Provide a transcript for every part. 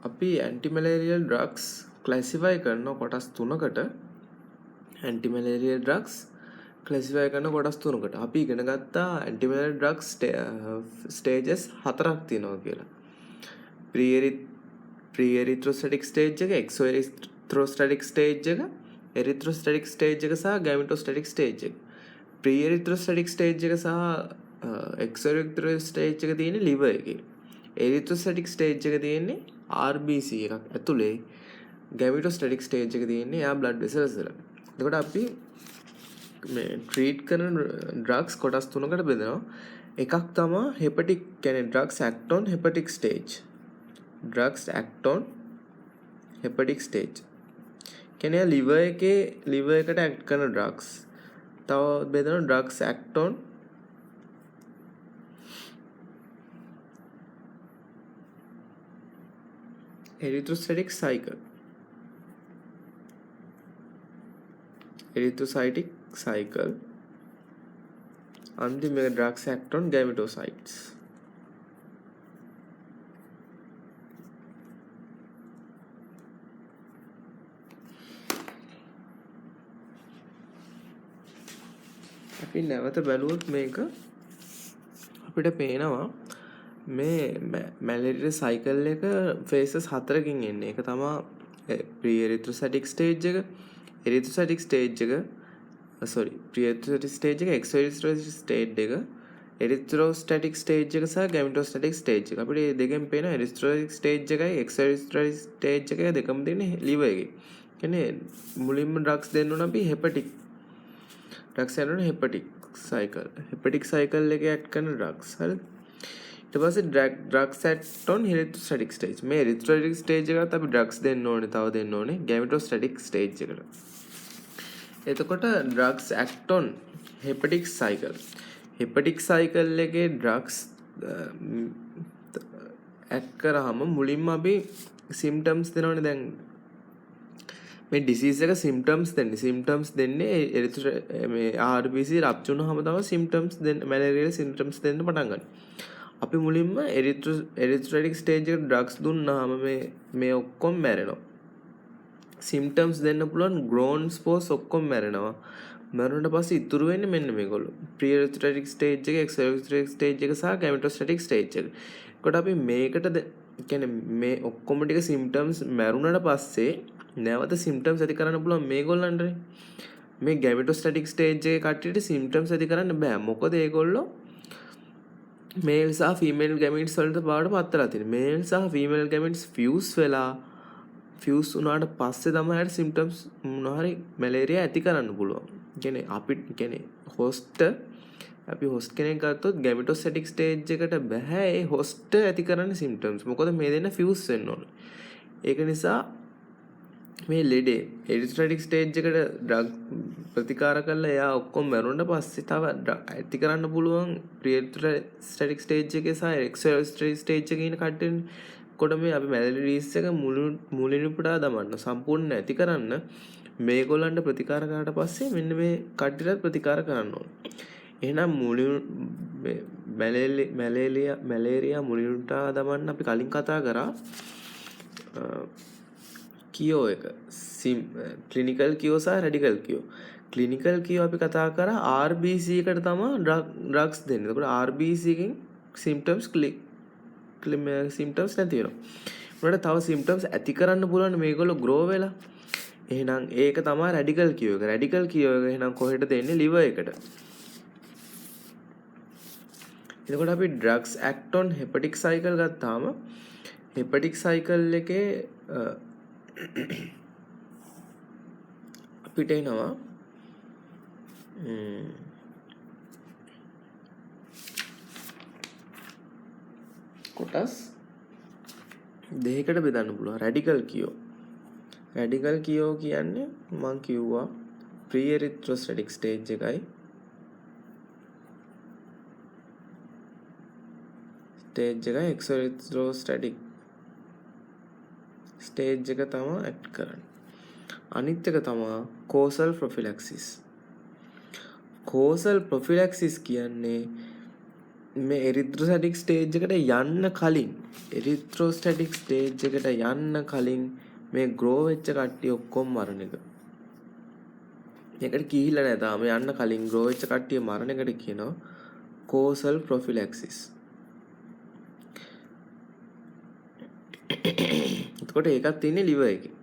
අපි ඇන්ටිමැලේරියල් ඩ්‍රග්ස් ක්ලැසිෆයි කරන කොටස් තුනකට ඇන්ටිමැලේරියල් ඩ්‍රග්ස් ක්ලැසිෆයි කරන කොටස් තුනකට අපි ඉගෙන ගත්තා ඇන්ටිමැලේරියල් ඩ්‍රග්ස් ස්ටේජස් හතරක් තියෙනවා කියලා. ප්‍රී එරිත්‍රොස්ටැටික් ස්ටේජ් එක, එක්සෝ එරිත්‍රොස්ටැටික් ස්ටේජ් එක, එරිත්‍රොස්ටැටික් ස්ටේජ් එක සහ ගෑමටෝස්ටැටික් ස්ටේජ් එක. ප්‍රී එරිත්‍රොස්ටැටික් ස්ටේජ් එක සහ එක්සෝ එරිත්‍රොස්ටැටික් ස්ටේජ් එක තියෙන්නේ liver එකේ. එරිත්‍රොස්ටැටික් ස්ටේජ් එක තියෙන්නේ RBC එකක් ඇතුලේ. ගෑමටෝස්ටැටික් ස්ටේජ් එක තියෙන්නේ යා බ්ලඩ් වෙසල්ස් වල. එතකොට අපි මේ ට්‍රීට් කරන ඩ්‍රග්ස් කොටස් තුනකට බෙදෙනවා. එකක් තමයි හෙපටික් කියන්නේ drugs act on hepatic stage. Drugs act on hepatic stage. කියන්නේ liver එකට ඇක්ට් කරන ඩ්‍රග්ස්. තව බෙදෙනවා drugs act on erythrocytic cycle. Erythrocytic cycle. අන්තිම එක drugs act on gametocytes. අපි නැවත බැලුවොත් මේක අපිට පේනවා මේ මැලේරියා සයිකල් එක ෆේසස් හතරකින් එන්නේ. ඒක තමයි ප්‍රී එරිත්‍රොසයිටික් ස්ටේජ් එක, එරිත්‍රොසයිටික් ස්ටේජ් එක, ප්‍රී එරිත්‍රොසයිටික් ස්ටේජ් එක, එක්සෝ එරිත්‍රොසයිටික් ස්ටේජ් එක, එරිත්‍රොස්ටැටික් ස්ටේජ් එක සහ ගෑමටෝස්ටැටික් ස්ටේජ් එක. අපිට මේ දෙකෙන් පේන එරිත්‍රොසයිටික් ස්ටේජ් එකයි එක්සෝ එරිත්‍රොසයිටික් ස්ටේජ් එකයි දෙකම තියෙන්නේ liver එකේ. කියන්නේ මුලින්ම ඩ්‍රග්ස් දෙන්න ඕන අපි හෙපටික් ඩ්‍රග්ස් යනවා හෙපටික් සයිකල්. හෙපටික් සයිකල් එකේ ඇක්ට් කරන ඩ්‍රග්ස්. හරිද? ඊට පස්සේ ඩ්‍රග්ස් ඇක්ට් ඔන් එරිත්‍රොස්ටැටික් ස්ටේජ්. මේ එරිත්‍රොස්ටැටික් ස්ටේජ් එකත් අපි ඩ්‍රග්ස් දෙන්න ඕනේ, තව දෙන්න ඕනේ ගෑමටෝස්ටැටික් ස්ටේජ් එකට. එතකොට drugs act on hepatic cycle. Hepatic cycle එකේ ඩ්‍රග්ස් ඇක්ට් කරාම මුලින්ම අපි සිම්ප්ටම්ස් දෙනවනේ. දැන් මේ ඩිසීස් එක සිම්ප්ටම්ස් දෙන්නේ මේ RBC රප්චර් වුණාම තමයි සිම්ප්ටම්ස් දෙන්න, මැලේරියල් සිම්ප්ටම්ස් දෙන්න පටන් ගන්න. අපි මුලින්ම එරිත්‍රොසයිටික් ස්ටේජ් එකට ඩ්‍රග්ස් දුන්නාම මේ ඔක්කොම මැරෙනවා. සිම්ප්ටම්ස් දෙන්න පුළුවන් ග්‍රෝන් ස්පෝර්ස් ඔක්කොම මැරෙනවා. මැරුණාට පස්සේ ඉතුරු වෙන්නේ මෙන්න මේගොල්ලෝ. ප්‍රී එරිත්‍රොසයිටික් ස්ටේජ් එක, එක්සෝ එරිත්‍රොසයිටික් ස්ටේජ් එක සහ ගෑමටෝස්ටැටික් ස්ටේජ් එක. ඒකට අපි මේකට කියන්නේ මේ ඔක්කොම ටික සිම්ප්ටම්ස් මැරුණාට පස්සේ නැවත සිම්ප්ටම්ස් ඇති කරන්න පුළුවන් මේගොල්ලන්ට. මේ ගෑමටෝස්ටැටික් ස්ටේජ් එකේ කට්ටියට සිම්ප්ටම්ස් ඇති කරන්න බෑ. මොකද ඒගොල්ලෝ මේල් සහ ෆීමේල් ගැමීට්ස් වලට පාඩ පත්තරලා තියෙනවා. මේල් සහ ෆීමේල් ගැමීට්ස් ෆියුස් වුණාට පස්සේ තමයි හරි සිම්ප්ටම්ස් මොනවා හරි මැලේරියා ඇති කරන්න පුළුවන්. කියන්නේ අපි හොස්ට් කෙනෙක් ගත්තොත් ගැමටෝස්ටැටික් ස්ටේජ් එකට බෑ ඒ හොස්ට් ඇති කරන්න සිම්ප්ටම්ස්. මොකද මේ දෙන්න ෆියුස් වෙන්න ඕනේ. ඒක නිසා මේ ලෙඩේ එරිත්‍රොසයිටික් ස්ටේජ් එකට ඩ්‍රග් ප්‍රතිකාර කරලා එයා ඔක්කොම මැරුණාට පස්සේ තව ඇති කරන්න පුළුවන් ප්‍රී එරිත්‍රොසයිටික් ස්ටේජ් එකේ සහ එක්සෝ එරිත්‍රොසයිටික් ස්ටේජ් එකේ ඉන්න කට්ටියනේ. කොට මේ අපි මැලේරියාස් එක මුලින් උපුටා දමන්න සම්පූර්ණ නැති කරන්න මේගොල්ලන්ට ප්‍රතිකාර කරාට පස්සේ මෙන්න මේ කට්ටියට ප්‍රතිකාර කරන්න ඕනේ. එහෙනම් මැලේරියා මුලින් උපුටා දමන්න අපි කලින් කතා කරා කියෝ එක ක්ලිනිකල් කියෝ සහ රැඩිකල් කියෝ. ක්ලිනිකල් කියෝ අපි කතා කරා RBC එකට තමයි ඩ්‍රග්ස් දෙන්නේ. එතකොට RBC එකෙන් සිම්ප්ටම්ස් නැති වෙනවා. උනට තව සිම්ප්ටම්ස් ඇති කරන්න පුළුවන් මේගොල්ලෝ ග්‍රෝ වෙලා. එහෙනම් ඒක තමයි රැඩිකල් කියෝ එක. රැඩිකල් කියෝ එක එහෙනම් කොහෙට දෙන්නේ? liver එකට. එතකොට අපි drugs act on hepatic cycle ගත්තාම හෙපටික් සයිකල් එකේ අපිට එනවා කොටස් දෙකකට බෙදන්න පුළුවන්. රැඩිකල් කියෝ. රැඩිකල් කියෝ කියන්නේ මම කිව්වා ප්‍රී එරිත්‍රොස්ටැටික් ස්ටේජ් එකයි එක්සෝ එරිත්‍රොස්ටැටික් ස්ටේජ් එක තමයි ඇක්ට් කරන්නේ. අනිත් එක තමයි කෝසල් ප්‍රොෆිලැක්සිස්. කෝසල් ප්‍රොෆිලැක්සිස් කියන්නේ මේ එරිත්‍රොසැටික් ස්ටේජ් එකට යන්න කලින් එරිත්‍රොස්ටැටික් ස්ටේජ් එකට යන්න කලින් මේ ග්‍රෝ වෙච්ච කට්ටිය ඔක්කොම මරණ එක. මේකට කිහිල්ලා නැහැ තාම. යන්න කලින් ග්‍රෝ වෙච්ච කට්ටිය මරණ එකට කියනවා කෝසල් ප්‍රොෆිලැක්සිස්. එතකොට ඒකත් තියෙන්නේ liver එකේ.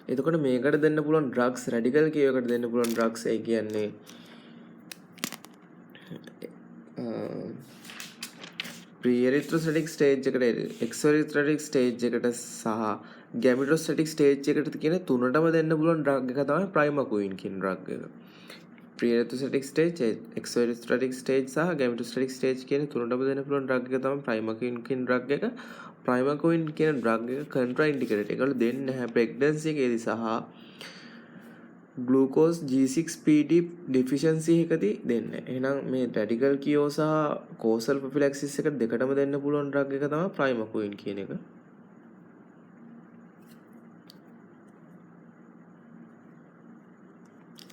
එතකොට මේකට දෙන්න පුළුවන් ඩ්‍රග්ස් රැඩිකල් කියවකට දෙන්න පුළුවන් ඩ්‍රග්ස් ඒ කියන්නේ ප්‍රීඑරිත්‍රොසැටික් ස්ටේජ් එකට එක්සොරිත්‍රොටික් ස්ටේජ් එකට සහ ගැමිටොස්ටැටික් ස්ටේජ් එකට කියන තුනටම දෙන්න පුළුවන් ඩ්‍රග් එක තමයි ප්‍රයිමකුයින් කියන ඩ්‍රග් එක. ප්‍රීඑරිත්‍රොසැටික් ස්ටේජ්, එක්සොරිත්‍රොටික් ස්ටේජ් සහ ගැමිටොස්ටැටික් ස්ටේජ් කියන තුනටම දෙන්න පුළුවන් ඩ්‍රග් එක තමයි ප්‍රයිමකුයින් කියන ඩ්‍රග් එක. ප්‍රයිමකුයින් කියන ඩ්‍රග් එක කන්ට්‍රාඉන්ඩිකේටඩ්. ඒකවල දෙන්නේ නැහැ ප්‍රෙග්නන්සි එකේදී සහ ග්ලූකෝස් G6PD ඩිෆිෂන්සි එකදී දෙන්නේ. එහෙනම් මේ රැඩිකල් කියෝ සහ කෝසල් ප්‍රොෆිලැක්සිස් එක දෙකටම දෙන්න පුළුවන් ඩ්‍රග් එක තමයි ප්‍රයිමකුයින් කියන එක.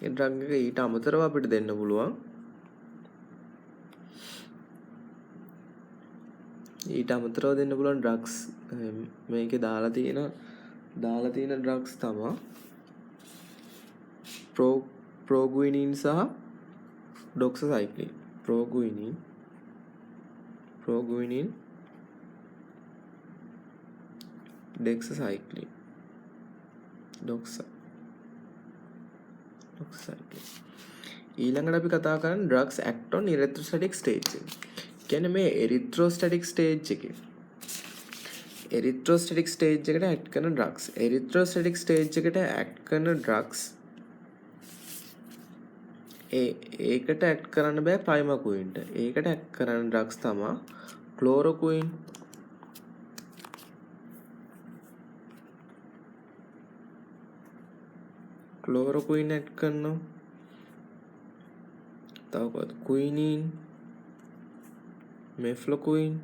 ඒ ඩ්‍රග් එක ඊට අමතරව අපිට දෙන්න පුළුවන් ඩ්‍රග්ස් මේකේ දාලා තියෙන ඩ්‍රග්ස් තමයි ප්‍රෝගුයිනින් සහ ඩොක්සසයික්ලින්. ප්‍රෝගුයිනින් ඩෙක්සසයික්ලින් ඩොක්සසයික්ලින්. ඊළඟට අපි කතා කරන්නේ ඩ්‍රග්ස් ඇක්ට් ඔන් එරිත්‍රොසැටික් ස්ටේජ් එක. කියන්නේ මේ එරිත්‍රොස්ටැටික් ස්ටේජ් එකේ එරිත්‍රොස්ටැටික් ස්ටේජ් එකට ඇක්ට් කරන ඩ්‍රග්ස්. එරිත්‍රොස්ටැටික් ස්ටේජ් එකට ඇක්ට් කරන ඩ්‍රග්ස් ඒකට ඇක්ට් කරන්න බෑ ප්‍රයිමකුයින්ට. ඒකට ඇක්ට් කරන ඩ්‍රග්ස් තමයි ක්ලෝරොකුයින්, ඇක්ට් කරනවා. තව කොහොමද කුයිනින්, මෙෆ්ලොකුයින්,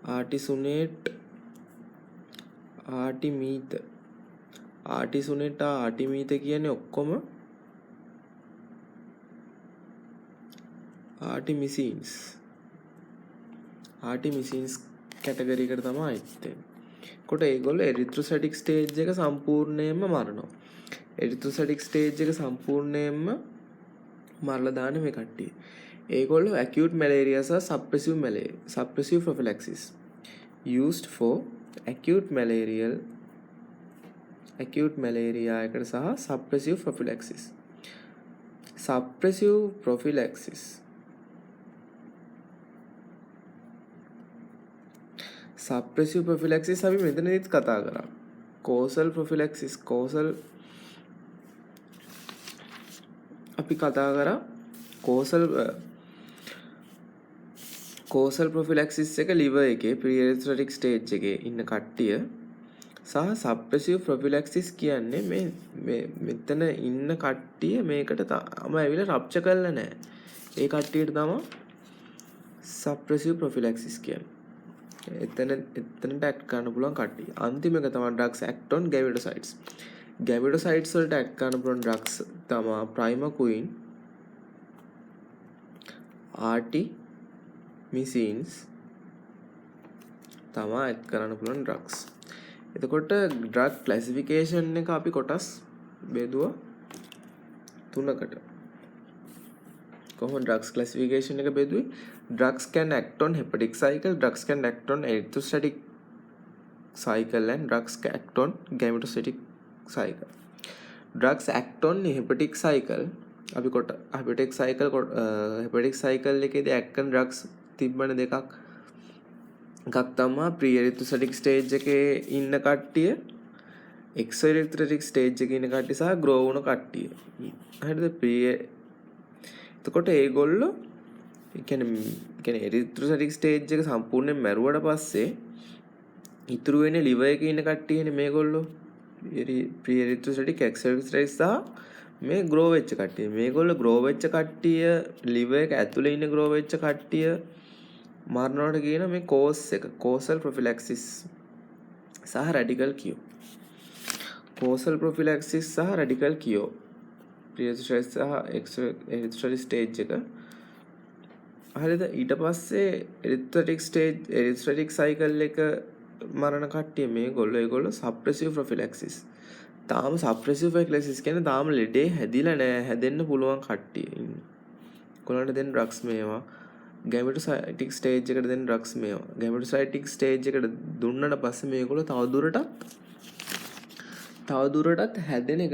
ආටිසුනේට්, ආටිමීත කියන්නේ ඔක්කොම ආටිමිසින්ස් කැටගරි එකට තමයි අයිති වෙන්නේ. කොට ඒගොල්ලෝ එරිත්‍රොසැටික් ස්ටේජ් එක සම්පූර්ණයෙන්ම මරනවා. එරිත්‍රොසැටික් ස්ටේජ් එක සම්පූර්ණයෙන්ම මරලා දාන මේ කට්ටිය. ඒගොල්ලෝ acute malaria සහ suppressive prophylaxis used for acute malaria එකට සහ suppressive prophylaxis අපි මෙතනදිත් කතා කරා. causal prophylaxis අපි කතා කරා causal prophylaxis එක liver එකේ pre-erythrotic stage එකේ ඉන්න කට්ටිය සහ suppressive prophylaxis කියන්නේ මේ මෙතන ඉන්න කට්ටිය මේකට තාම ඇවිල්ලා රප්චර් කරලා නැහැ. ඒ කට්ටියට තමයි suppressive prophylaxis කියන්නේ. එතනට ඇක්ට් කරන්න පුළුවන් කට්ටිය. අන්තිම එක තමයි drugs act on gametophytes. gametophytes වලට ඇක්ට් කරන්න පුළුවන් drugs තමයි primaquine, ආටිමිසින්ස් තමයි ඇක්ට් කරන්න පුළුවන් drugs. එතකොට drug classification එක අපි කොටස් බෙදුවා තුනකට. කොහොමද drugs classification එක බෙදුවේ? drugs can act on hepatic cycle, drugs can act on erythrostatic cycle and drugs can act on gametostatic cycle. drugs act on hepatic cycle අපි hepatic cycle එකේදී act කරන drugs තිබ්බන දෙකක් තමයි pre-erythrocytic stage එකේ ඉන්න කට්ටිය, exoerythrotic stage එකේ ඉන්න කට්ටිය සහ grow වුණ කට්ටිය. හරිද? එතකොට ඒගොල්ලෝ කියන්නේ erythrocytic stage එක සම්පූර්ණයෙන් මැරුවට පස්සේ ඉතුරු වෙන්නේ liver එකේ ඉන්න කට්ටියනේ මේගොල්ලෝ. pre-erythrocytic, exoerythrotic සහ මේ grow වෙච්ච කට්ටිය. මේගොල්ලෝ grow වෙච්ච කට්ටිය liver එක ඇතුලේ ඉන්න grow වෙච්ච කට්ටිය මරණවට කියන මේ කෝස් එක කෝසල් ප්‍රොෆිලැක්සිස් සහ රැඩිකල් කියෝ. කෝසල් ප්‍රොෆිලැක්සිස් සහ රැඩිකල් කියෝ ප්‍රියස්ට්‍රෙස් සහ එරිත්‍රොටික් ස්ටේජ් එක. හරිද? ඊට පස්සේ එරිත්‍රොටික් සයිකල් එක මරණ කට්ටිය මේගොල්ලෝ සප්‍රෙසිව් ප්‍රොෆිලැක්සිස්. තාම සප්‍රෙසිව් ප්‍රොෆිලැක්සිස් කියන්නේ තාම ලෙඩේ හැදිලා නැහැ, හැදෙන්න පුළුවන් කට්ටිය ඉන්නේ. කොළන්ට දෙන ඩ්‍රග්ස් මේවා ගැමටෝසයිටික් ස්ටේජ් එකට දෙන ඩ්‍රග්ස් මේවා. ගැමටෝසයිටික් ස්ටේජ් එකට දුන්නට පස්සේ මේගොල්ලෝ තවදුරටත් හැදෙන එක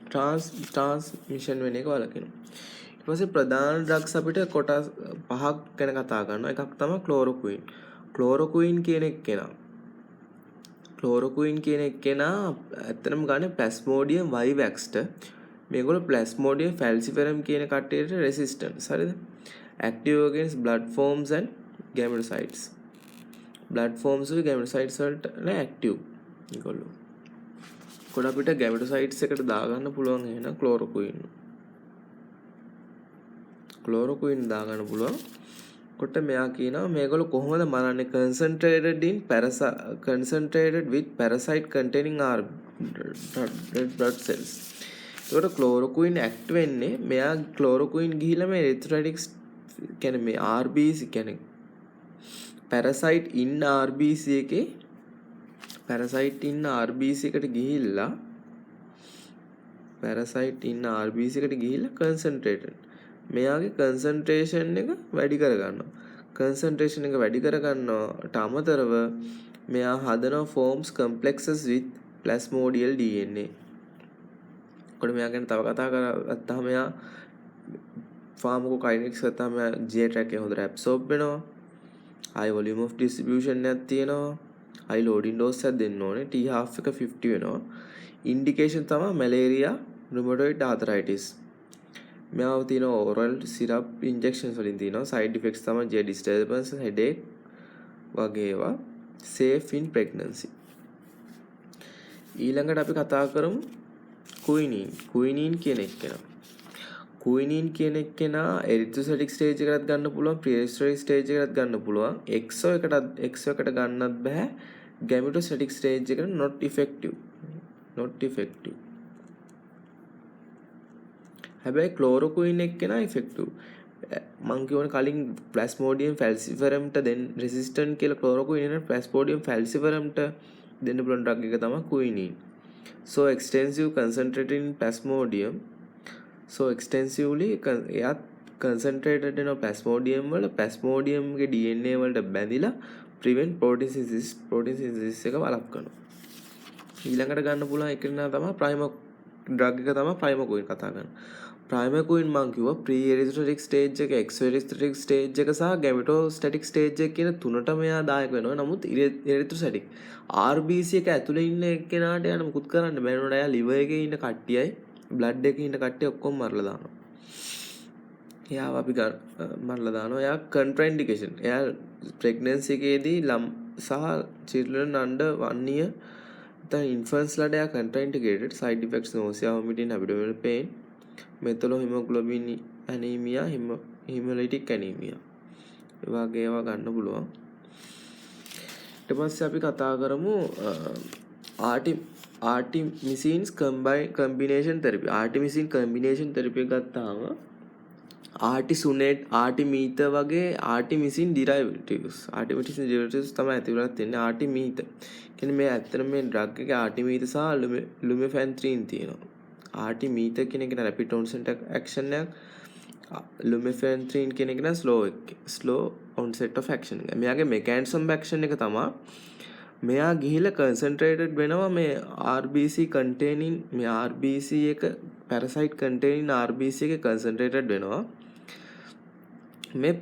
ට්‍රාන්ස්මිෂන් වෙන එක වළකිනවා. ඊට පස්සේ ප්‍රධාන ඩ්‍රග්ස් අපිට කොටස් 5ක් ගැන කතා කරනවා. එකක් තමයි ක්ලෝරෝකුයින්. ක්ලෝරෝකුයින් කියන එක්කෙනා ඇත්තටම ගන්න ප්ලාස්මෝඩියම් වයිවැක්ස්ට. මේගොල්ලෝ ප්ලාස්මෝඩියම් ෆැල්සිෆරම් කියන කට්ටියට රෙසිස්ටන්ට්. හරිද? active against blood forms and gametocytes. blood forms වල gametocytes වලට නෑ active. මේගොල්ලෝ. කොට අපිට gametocytes එකට දාගන්න පුළුවන් එහෙනම් ක්ලෝරෝකුයින් දාගන්න පුළුවන්. කොට මෙයා කියනවා මේගොල්ලෝ කොහොමද මරන්නේ? concentrated with parasite containing red blood cells. ඒකට ක්ලෝරෝකුයින් ඇක්ට් වෙන්නේ මෙයා ක්ලෝරෝකුයින් ගිහිල්ලා මේ එරිත්‍රොයිටික්ස් කියන්නේ මේ RBC කියන්නේ parasite in RBC එකේ concentrated මෙයාගේ concentration එක වැඩි කරගන්නවා. concentration එක වැඩි කරගන්නවට අමතරව මෙයා හදනවා forms complexes with plasmodial DNA. කොට මෙයා ගැන තව කතා කරගත්තාම මෙයා ෆාමකෝකයිනෙටික්ස් ගත්තාම G track එක හොඳට absorb වෙනවා. high volume of distribution එකක් තියෙනවා. high loading dose එකක් දෙන්න ඕනේ. T half එක 50 වෙනවා. indication තමයි malaria, rheumatoid arthritis. මෙයාව තියෙනවා oral syrup injections වලින් තියෙනවා. side effects තමයි G disturbance, headache වගේ ඒවා. safe in pregnancy. ඊළඟට අපි කතා කරමු Quinine කියන එක්කෙනා එරිත්‍රොසයිටික් ස්ටේජ් එකකට ගන්න පුළුවන්, ප්‍රීඑස්ට්‍රොයික් ස්ටේජ් එකකට ගන්න පුළුවන්. XO එකට ගන්නත් බෑ. ගැමටෝසයිටික් ස්ටේජ් එකට not effective. හැබැයි ක්ලෝරෝකුයින් එක්කෙනා effective. මං කියවන කලින් ප්ලාස්මෝඩියම් ෆැල්සිෆරම්ට දෙන්න රෙසිස්ටන්ට් කියලා ක්ලෝරෝකුයින් එන ප්ලාස්මෝඩියම් ෆැල්සිෆරම්ට දෙන්න පුළුවන් ඩ්‍රග් එක තමයි quinine. So extensive concentrated in plasmodium. So extensively එයා concentrated වෙන plasmodium වල plasmodium ගේ DNA වලට බැඳිලා prevent protein synthesis එක වළක්වනවා. ඊළඟට ගන්න පුළුවන් එක නා තමයි drug එක තමයි primacoin කතා කරන්නේ. primacoin මං කිව්වා pre-erythrotic stage එක, exo-erythrotic stage එක සහ gametostatic stage එක කියන තුනටම එයා දායක වෙනවා. නමුත් erythrocytic RBC එක ඇතුලේ ඉන්න එක්කෙනාට යන මුකුත් කරන්න බෑ නේද? එයා liver එකේ ඉන්න කට්ටියයි blood එකේ ඉන්න කට්ටිය ඔක්කොම මරලා දානවා. එයාව අපි මරලා දානවා. එයා contraindication. එයා pregnancy එකේදී සහ children under 1 year the infants ලට එයා contraindicated. Side effects nausea, vomiting, abdominal pain, methylhemoglobin anemia, hemolytic anemia. ඒ වගේ ඒවා ගන්න පුළුවන්. ඊට පස්සේ අපි කතා කරමු artemisinin combination therapy. artemisinin combination therapy ගත්තාම artesunate, artemether වගේ artemisinin derivatives තමයි ඇතුළත තියෙන්නේ. artemether කියන්නේ මේ ඇත්තටම මේ drug එකේ artemether සහ lumefantrine තියෙනවා. artemether කියන එක rapid onset action එකක්, lumefantrine කියන එක slow onset of action එක. මෙයාගේ mechanism of action එක තමයි මෙයා ගිහිල්ලා concentrated වෙනවා මේ RBC containing මේ RBC එක parasite containing RBC එක concentrated වෙනවා. මේ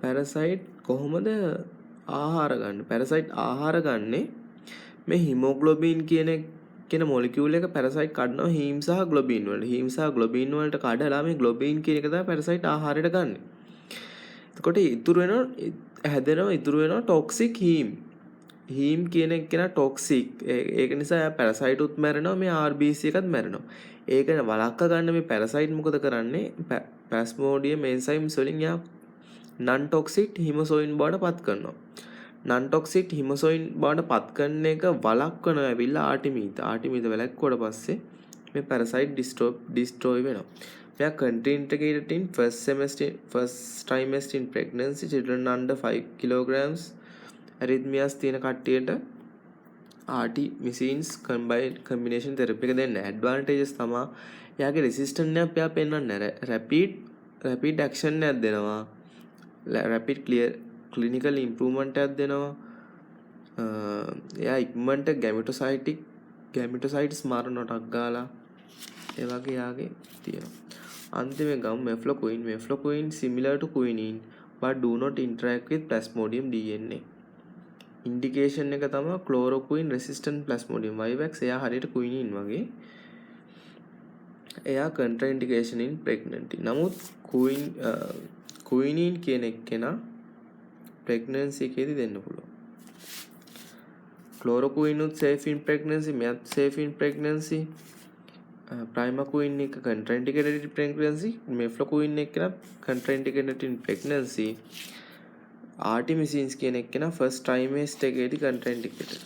parasite කොහොමද ආහාර ගන්න? parasite ආහාර ගන්නේ මේ hemoglobin කියන මොලිකියුල් එක parasite කඩනවා හීම් සහ ග්ලොබින් වලට. හීම් සහ ග්ලොබින් වලට කඩලා මේ ග්ලොබින් කියන එක තමයි parasite ආහාරයට ගන්න. එතකොට ඉතුරු වෙනවා toxic heme. heme කියන එක කෙනා toxic. ඒක නිසා parasite උත් මැරෙනවා, මේ RBC එකත් මැරෙනවා. ඒක වළක්වා ගන්න මේ පැරසයිට් මොකද කරන්නේ? ප්ලාස්මෝඩියම් එන්සයිම්ස් වලින් යා non toxic හිමොසොයින් බවට පත් කරනවා. non toxic හිමොසොයින් බවට පත් කරන එක වළක්වන ඇවිල්ලා ආටිමීත වැළැක්වුවට පස්සේ මේ පැරසයිට් destroy වෙනවා. මෙයා contraindicated in first trimester in pregnancy children under 5 kilograms arrhythmias තියෙන කට්ටියට artemisins combination therapy එක දෙන්න. advantages තමයි එයාගේ resistance එක එයා පෙන්වන්නේ rapid action එකක් දෙනවා. rapid clinical improvement එකක් දෙනවා. එයා ඉක්මනට gametocytes මරණටක් ගාලා ඒ වගේ යාගේ තියෙනවා. අන්තිමේ ගම් mefloquine similar to quinine but do not interact with plasmodium DNA. indication එක තමයි chloroquine resistant plasmodium vivax. එයා හරියට quinine වගේ. එයා contraindication in pregnancy. නමුත් quinine කියන එක්කෙනා pregnancy එකේදී දෙන්න පුළුවන්. chloroquine උත් safe in pregnancy, මෙයත් safe in pregnancy. primaquine එක contraindicated in pregnancy, mefloquine එක contraindicated in pregnancy. artemisins කියන එක්කෙනා first trimester එකේදී contraindicated.